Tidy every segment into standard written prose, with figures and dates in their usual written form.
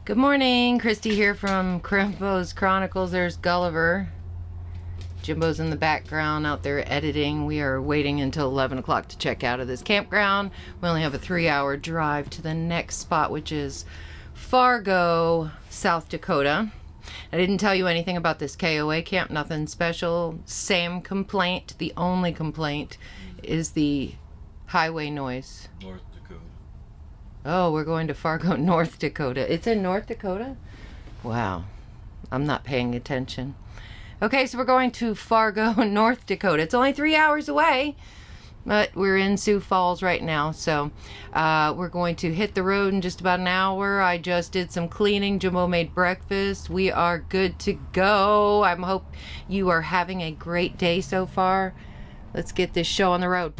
Good morning, Christy here from Crimpo's Chronicles. There's Gulliver. Jimbo's in the background out there editing. We are waiting until 11 o'clock to check out of this campground. We only have a 3-hour drive to the next spot, which is Fargo, South Dakota. I didn't tell you anything about this KOA camp, nothing special. Same complaint. The only complaint is the highway noise. North Dakota. Oh, we're going to Fargo, North Dakota. It's in North Dakota? Wow. I'm not paying attention. Okay, so we're going to Fargo, North Dakota. It's only 3 hours away, but we're in Sioux Falls right now. So we're going to hit the road in just about an hour. I just did some cleaning. Jimbo made breakfast. We are good to go. I hope you are having a great day so far. Let's get this show on the road.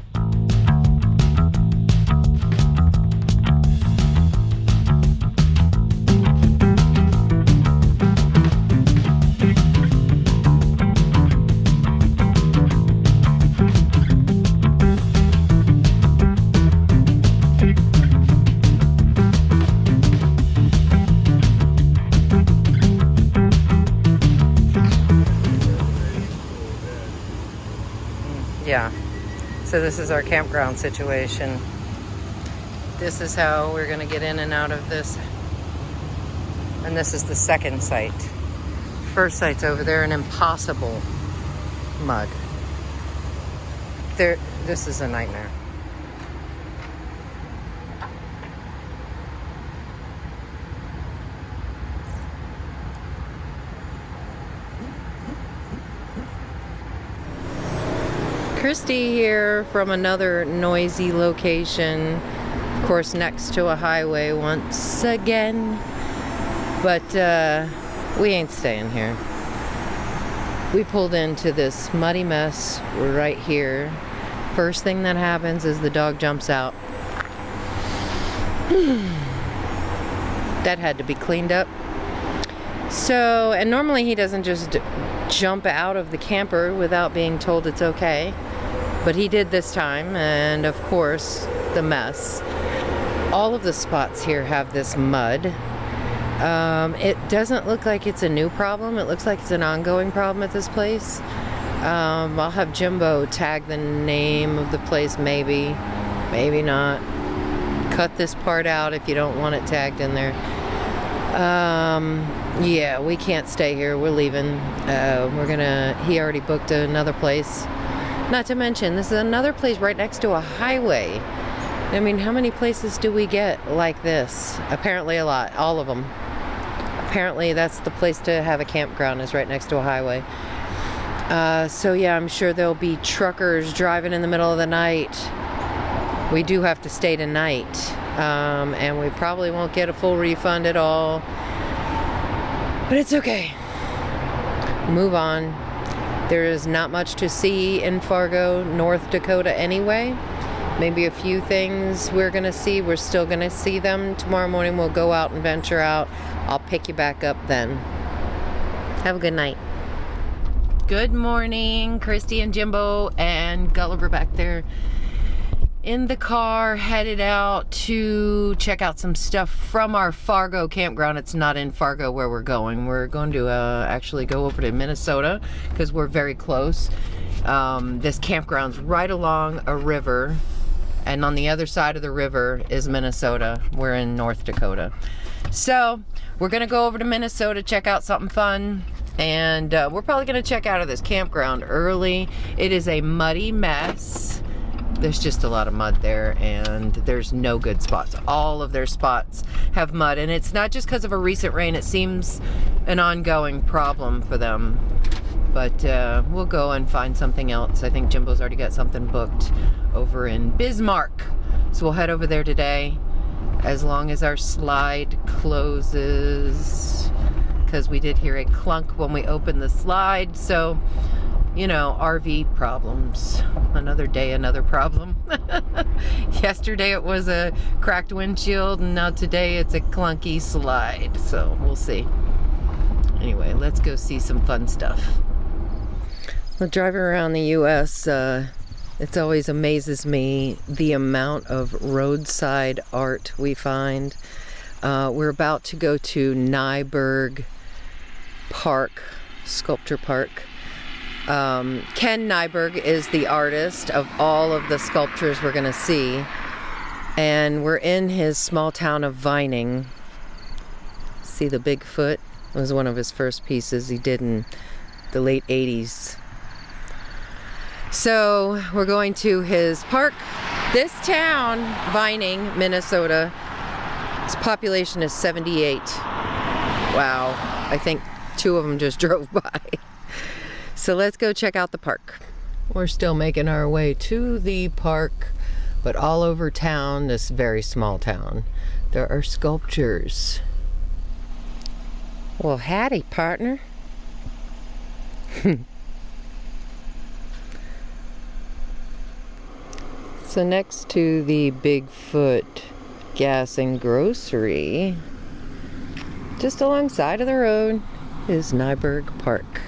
Yeah, so this is our campground situation. This is how we're gonna get in and out of this. And this is the second site. First site's over there in impossible mud. This is a nightmare. Christy here from another noisy location, of course next to a highway once again, but we ain't staying here. We pulled into this muddy mess right here. First thing that happens is the dog jumps out. That had to be cleaned up. So, and normally he doesn't just jump out of the camper without being told it's okay. But he did this time, and of course, the mess. All of the spots here have this mud. It doesn't look like it's a new problem. It looks like it's an ongoing problem at this place. I'll have Jimbo tag the name of the place, maybe. Maybe not. Cut this part out if you don't want it tagged in there. Yeah, we can't stay here. We're leaving. He already booked another place. Not to mention, this is another place right next to a highway. I mean, how many places do we get like this? Apparently a lot, all of them. Apparently that's the place to have a campground, is right next to a highway. So yeah, I'm sure there'll be truckers driving in the middle of the night. We do have to stay tonight, and we probably won't get a full refund at all. But it's okay. Move on. There is not much to see in Fargo, North Dakota anyway. Maybe a few things we're going to see. We're still going to see them. Tomorrow morning we'll go out and venture out. I'll pick you back up then. Have a good night. Good morning, Christy and Jimbo and Gulliver back there in the car, headed out to check out some stuff from our Fargo campground. It's not in Fargo where we're going. We're going to actually go over to Minnesota because we're very close. This campground's right along a river, and on the other side of the river is Minnesota. We're in North Dakota. So we're gonna go over to Minnesota, check out something fun, and we're probably gonna check out of this campground early. It is a muddy mess. There's just a lot of mud there, and there's no good spots. All of their spots have mud, and it's not just because of a recent rain. It seems an ongoing problem for them. But we'll go and find something else. I think Jimbo's already got something booked over in Bismarck. So we'll head over there today, as long as our slide closes, because we did hear a clunk when we opened the slide. So, you know, RV problems. Another day, another problem. Yesterday it was a cracked windshield, and now today it's a clunky slide. So we'll see. Anyway, let's go see some fun stuff. Well, driving around the U.S., it always amazes me the amount of roadside art we find. We're about to go to Nyberg Park, Sculpture Park. Ken Nyberg is the artist of all of the sculptures we're gonna see. And we're in his small town of Vining. See the Bigfoot? It was one of his first pieces he did in the late 80s. So we're going to his park. This town, Vining, Minnesota, its population is 78. Wow, I think 2 of them just drove by. So let's go check out the park. We're still making our way to the park, but all over town, this very small town, there are sculptures. Well, howdy, partner. So next to the Bigfoot gas and grocery, just alongside of the road, is Nyberg Park.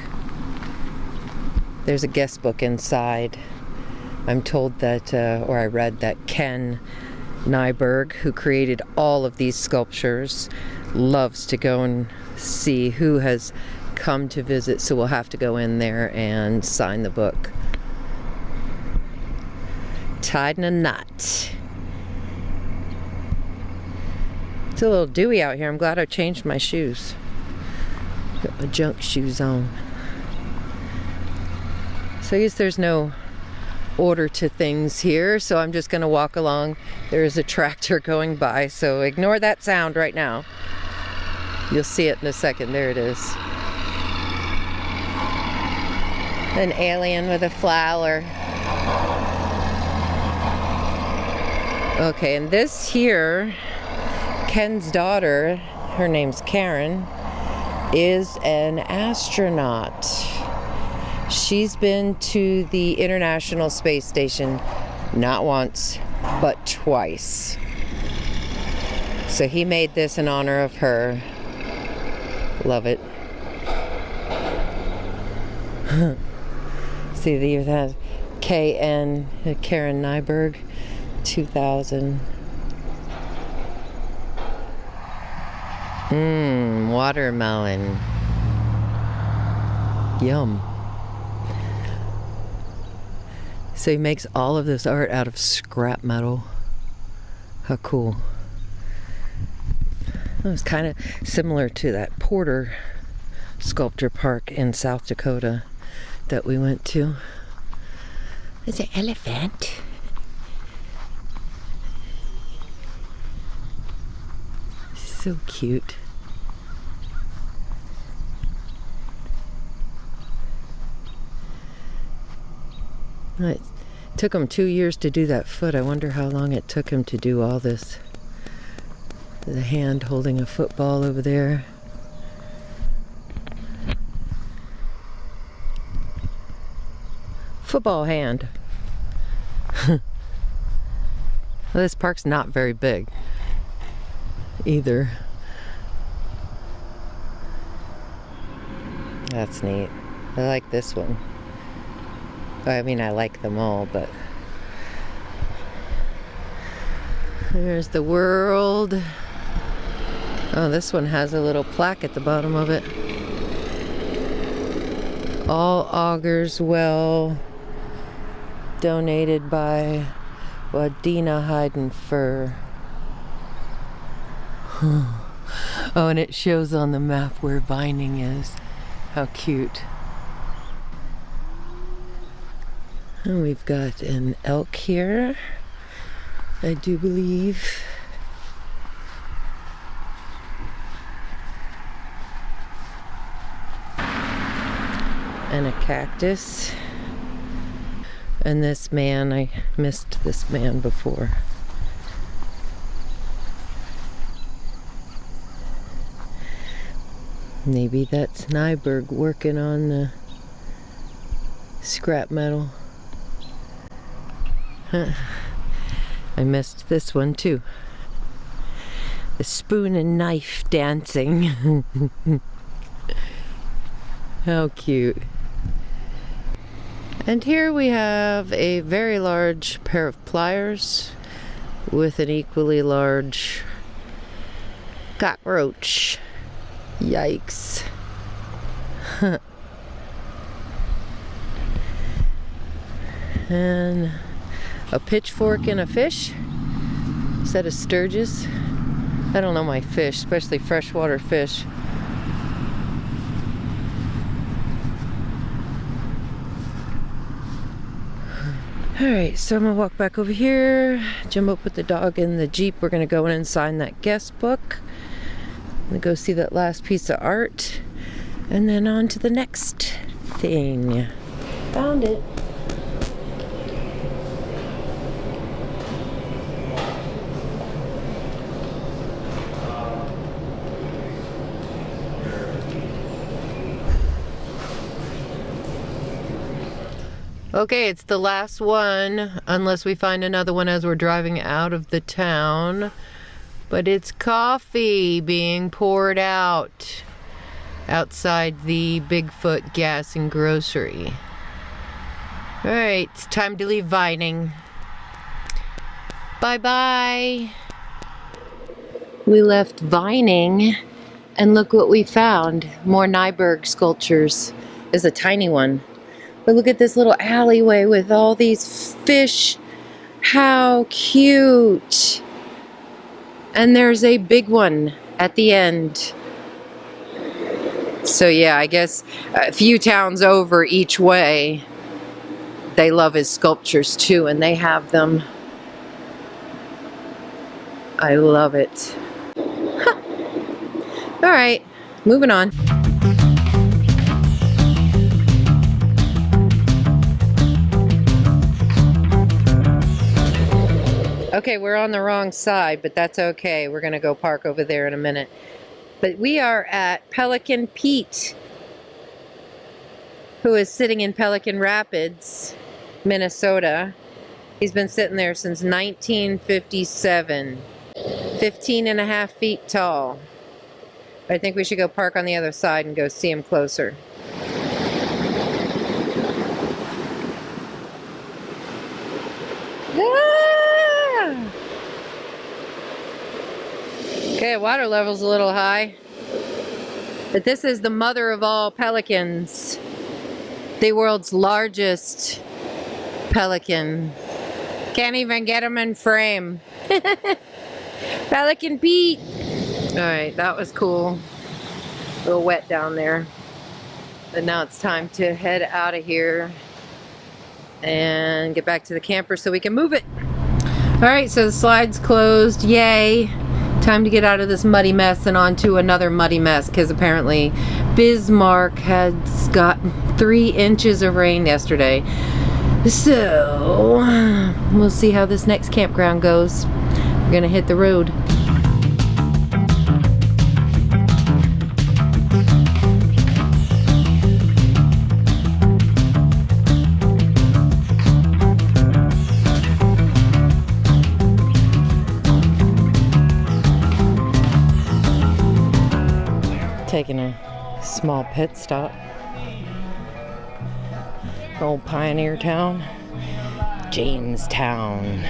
There's a guest book inside. I'm told that, or I read that Ken Nyberg, who created all of these sculptures, loves to go and see who has come to visit, so we'll have to go in there and sign the book. Tied in a knot. It's a little dewy out here. I'm glad I changed my shoes. Got my junk shoes on. So I guess there's no order to things here, so I'm just gonna walk along. There is a tractor going by, so ignore that sound right now. You'll see it in a second. There it is. An alien with a flower. Okay, and this here, Ken's daughter, her name's Karen, is an astronaut. She's been to the International Space Station not once, but twice. So he made this in honor of her. Love it. See, the year that KN, Karen Nyberg, 2000. Watermelon. Yum. So he makes all of this art out of scrap metal. How cool. It was kind of similar to that Porter Sculpture Park in South Dakota that we went to. There's an elephant. So cute. It took him 2 years to do that foot. I wonder how long it took him to do all this. The hand holding a football over there. Football hand. Well, this park's not very big either. That's neat. I like this one. I mean, I like them all, but there's the world. Oh, this one has a little plaque at the bottom of it. All augurs well. Donated by Wadena Hide and Fur. Oh, and it shows on the map where Vining is. How cute. And we've got an elk here, I do believe. And a cactus. And this man, I missed this man before. Maybe that's Nyberg working on the scrap metal. I missed this one too. The spoon and knife dancing. How cute. And here we have a very large pair of pliers with an equally large Cockroach. Yikes. And a pitchfork and a fish. Set of Sturgis. I don't know my fish, especially freshwater fish. Alright, so I'm gonna walk back over here. Jumbo put the dog in the Jeep. We're gonna go in and sign that guest book. I'm gonna go see that last piece of art. And then on to the next thing. Found it. Okay, it's the last one, unless we find another one as we're driving out of the town. But it's coffee being poured out outside the Bigfoot Gas and Grocery. Alright, it's time to leave Vining. Bye-bye. We left Vining, and look what we found. More Nyberg sculptures. There's a tiny one. But look at this little alleyway with all these fish. How cute. And there's a big one at the end. So yeah, I guess a few towns over each way, they love his sculptures too, and they have them. I love it. Huh. All right, moving on. Okay, we're on the wrong side, but that's okay. We're gonna go park over there in a minute. But we are at Pelican Pete, who is sitting in Pelican Rapids, Minnesota. He's been sitting there since 1957. 15.5 feet tall. I think we should go park on the other side and go see him closer. Okay, water level's a little high. But this is the mother of all pelicans. The world's largest pelican. Can't even get him in frame. Pelican Pete. Alright, that was cool. A little wet down there. But now it's time to head out of here and get back to the camper so we can move it. Alright, so the slide's closed. Yay. Time to get out of this muddy mess and onto another muddy mess, because apparently Bismarck has got 3 inches of rain yesterday. So we'll see how this next campground goes. We're gonna hit the road. Taking a small pit stop. Old pioneer town, Jamestown.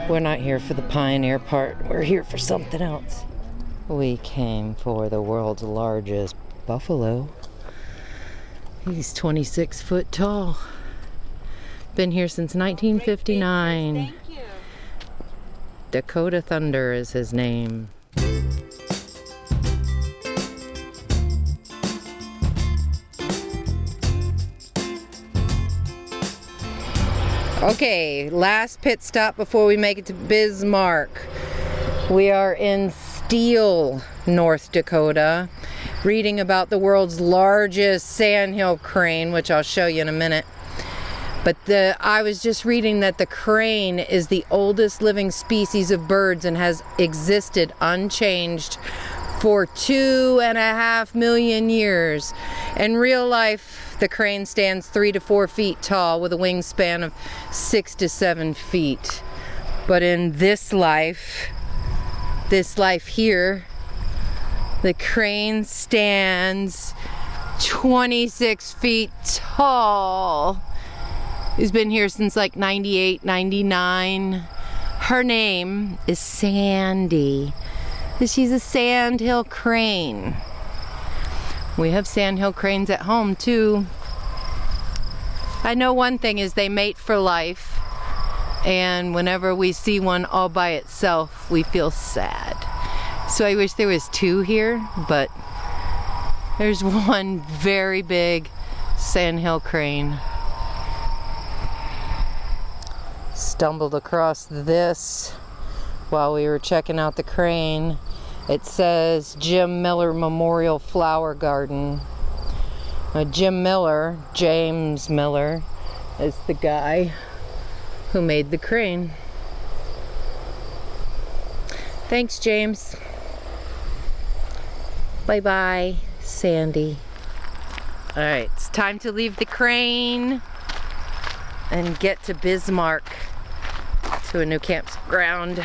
We're not here for the pioneer part. We're here for something else. We came for the world's largest buffalo. He's 26 foot tall. Been here since 1959. Thank you. Dakota Thunder is his name. Okay, last pit stop before we make it to Bismarck. We are in Steele, North Dakota, reading about the world's largest sandhill crane, which I'll show you in a minute. But I was just reading that the crane is the oldest living species of birds and has existed unchanged for 2.5 million years. In real life, the crane stands 3 to 4 feet tall with a wingspan of 6 to 7 feet. But in this life here, the crane stands 26 feet tall. He's been here since like 98, 99. Her name is Sandy. She's a sandhill crane. We have sandhill cranes at home too. I know one thing is they mate for life, and whenever we see one all by itself, we feel sad. So I wish there was two here, but there's one very big sandhill crane. Stumbled across this while we were checking out the crane. It says Jim Miller Memorial Flower Garden. Jim Miller, James Miller, is the guy who made the crane. Thanks, James. Bye-bye, Sandy. All right, it's time to leave the crane and get to Bismarck, to a new campground.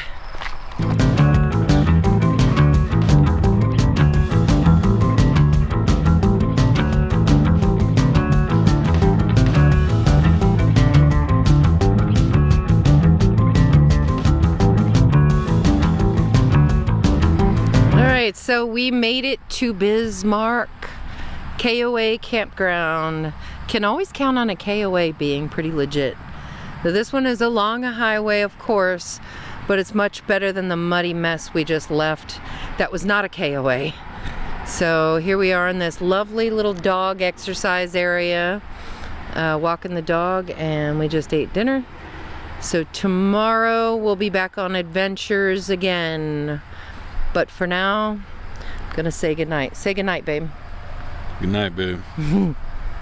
So we made it to Bismarck KOA Campground. Can always count on a KOA being pretty legit. So this one is along a highway, of course, but it's much better than the muddy mess we just left. That was not a KOA. So here we are in this lovely little dog exercise area, walking the dog, and we just ate dinner. So tomorrow we'll be back on adventures again. But for now, I'm gonna say goodnight. Say goodnight, babe. Good night, babe.